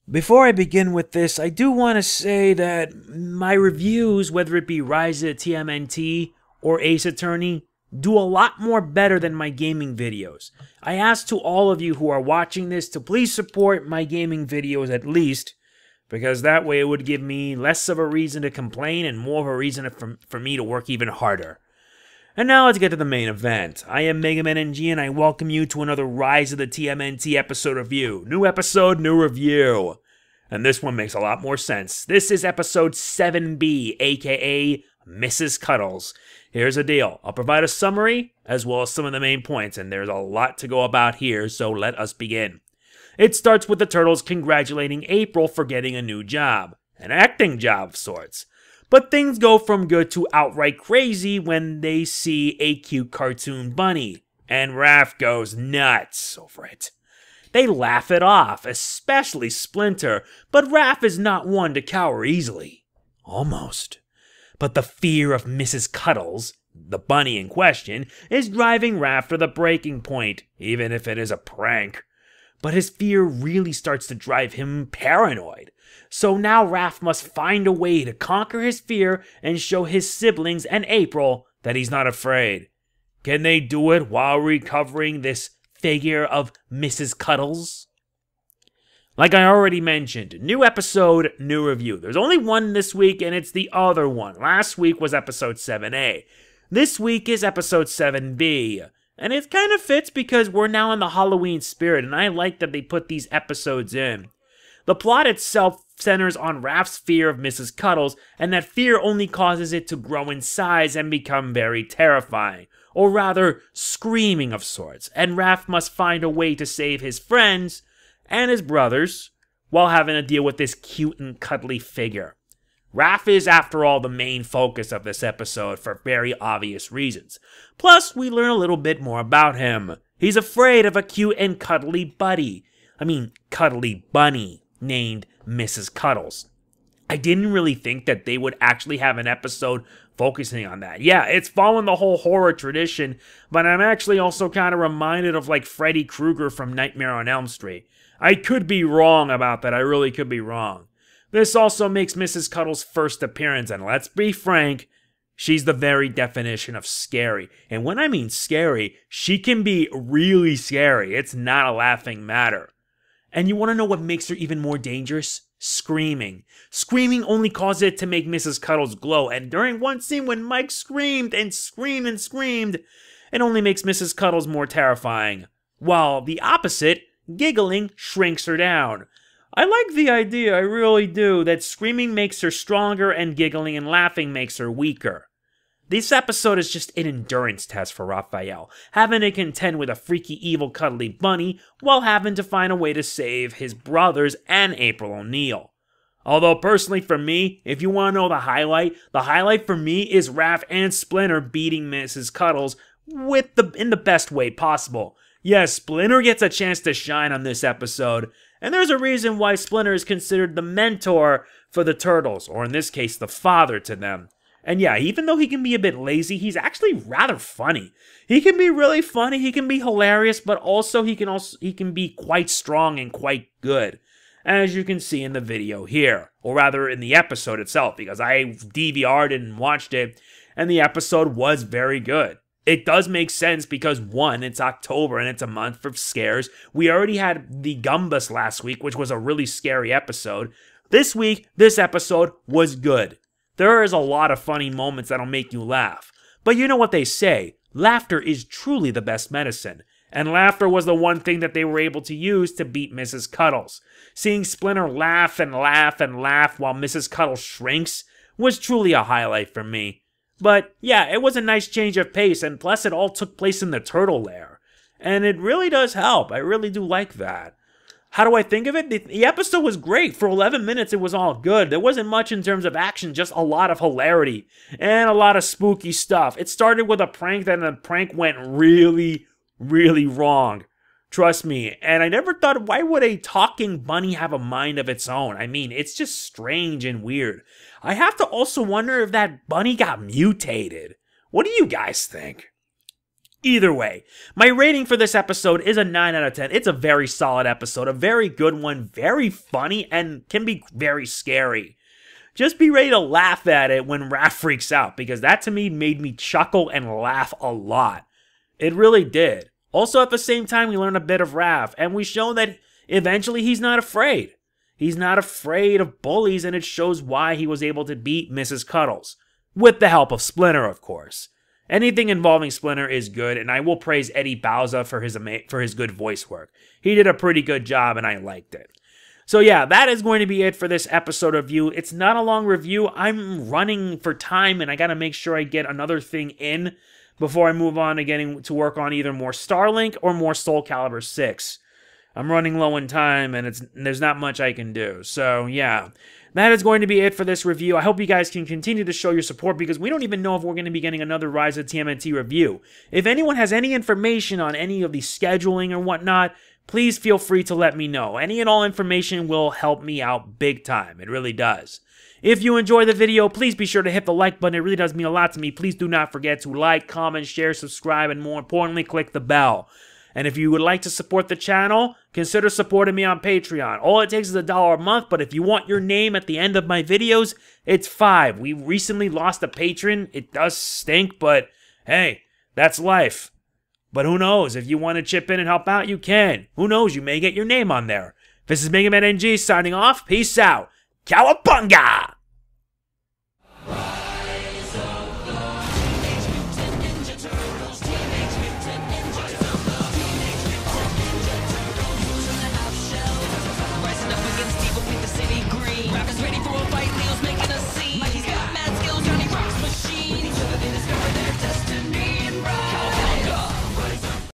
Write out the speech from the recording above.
Before I begin with this, I do want to say that my reviews, whether it be Rise of the TMNT or Ace Attorney, do a lot more better than my gaming videos. I ask to all of you who are watching this to please support my gaming videos at least, because that way it would give me less of a reason to complain and more of a reason for me to work even harder. And now let's get to the main event. I am MegamanNG and I welcome you to another Rise of the TMNT episode review. New episode, new review. And this one makes a lot more sense. This is episode 7B, aka Mrs. Cuddles. Here's the deal. I'll provide a summary as well as some of the main points, and there's a lot to go about here, so let us begin. It starts with the Turtles congratulating April for getting a new job. An acting job of sorts. But things go from good to outright crazy when they see a cute cartoon bunny, and Raph goes nuts over it. They laugh it off, especially Splinter, but Raph is not one to cower easily. Almost. But the fear of Mrs. Cuddles, the bunny in question, is driving Raph to the breaking point, even if it is a prank. But his fear really starts to drive him paranoid. So now Raph must find a way to conquer his fear and show his siblings and April that he's not afraid. Can they do it while recovering this figure of Mrs. Cuddles? Like I already mentioned, new episode, new review. There's only one this week and it's the other one. Last week was episode 7A. This week is episode 7B. And it kind of fits because we're now in the Halloween spirit and I like that they put these episodes in. The plot itself centers on Raph's fear of Mrs. Cuddles, and that fear only causes it to grow in size and become very terrifying, or rather, screaming of sorts, and Raph must find a way to save his friends and his brothers while having to deal with this cute and cuddly figure. Raph is, after all, the main focus of this episode for very obvious reasons. Plus, we learn a little bit more about him. He's afraid of a cute and cuddly cuddly bunny named Mrs. Cuddles. I didn't really think that they would actually have an episode focusing on that. Yeah, it's following the whole horror tradition, but I'm actually also kind of reminded of like Freddy Krueger from Nightmare on Elm Street. I could be wrong about that, I really could be wrong. This also makes Mrs. Cuddles' first appearance, and let's be frank, she's the very definition of scary. And when I mean scary, she can be really scary. It's not a laughing matter. And you want to know what makes her even more dangerous? Screaming. Screaming only causes it to make Mrs. Cuddles glow, and during one scene when Mike screamed and screamed and screamed, it only makes Mrs. Cuddles more terrifying. While the opposite, giggling, shrinks her down. I like the idea, I really do, that screaming makes her stronger and giggling and laughing makes her weaker. This episode is just an endurance test for Raphael, having to contend with a freaky evil cuddly bunny while having to find a way to save his brothers and April O'Neil. Although personally for me, if you want to know the highlight for me is Raph and Splinter beating Mrs. Cuddles in the best way possible. Yes, Splinter gets a chance to shine on this episode, and there's a reason why Splinter is considered the mentor for the Turtles, or in this case, the father to them. And yeah, even though he can be a bit lazy, he's actually rather funny. He can be really funny, he can be hilarious, but also he can be quite strong and quite good. As you can see in the video here, or rather in the episode itself, because I DVR'd and watched it, and the episode was very good. It does make sense because, one, it's October and it's a month for scares. We already had the Gumbus last week, which was a really scary episode. This week, this episode was good. There is a lot of funny moments that'll make you laugh. But you know what they say, laughter is truly the best medicine. And laughter was the one thing that they were able to use to beat Mrs. Cuddles. Seeing Splinter laugh and laugh and laugh while Mrs. Cuddles shrinks was truly a highlight for me. But yeah, it was a nice change of pace, and plus it all took place in the turtle lair. And it really does help, I really do like that. How do I think of it? The episode was great. For 11 minutes, it was all good. There wasn't much in terms of action, just a lot of hilarity and a lot of spooky stuff. It started with a prank, then the prank went really, really wrong. Trust me. And I never thought, why would a talking bunny have a mind of its own? I mean, it's just strange and weird. I have to also wonder if that bunny got mutated. What do you guys think? Either way, my rating for this episode is a 9 out of 10. It's a very solid episode, a very good one, very funny, and can be very scary. Just be ready to laugh at it when Raph freaks out, because that to me made me chuckle and laugh a lot. It really did. Also, at the same time, we learn a bit of Raph, and we show that eventually he's not afraid. He's not afraid of bullies, and it shows why he was able to beat Mrs. Cuddles. With the help of Splinter, of course. Anything involving Splinter is good, and I will praise Eddie Bauza for his good voice work. He did a pretty good job, and I liked it. So yeah, that is going to be it for this episode review. It's not a long review. I'm running for time, and I got to make sure I get another thing in before I move on to getting to work on either more Starlink or more Soul Calibur 6. I'm running low in time, and there's not much I can do. So yeah, that is going to be it for this review. I hope you guys can continue to show your support, because we don't even know if we're going to be getting another Rise of TMNT review. If anyone has any information on any of the scheduling or whatnot, please feel free to let me know. Any and all information will help me out big time. It really does. If you enjoy the video, please be sure to hit the like button. It really does mean a lot to me. Please do not forget to like, comment, share, subscribe, and more importantly, click the bell. And if you would like to support the channel, consider supporting me on Patreon. All it takes is $1 a month, but if you want your name at the end of my videos, it's $5. We recently lost a patron. It does stink, but hey, that's life. But who knows? If you want to chip in and help out, you can. Who knows? You may get your name on there. This is MegamanNG signing off. Peace out. Cowabunga!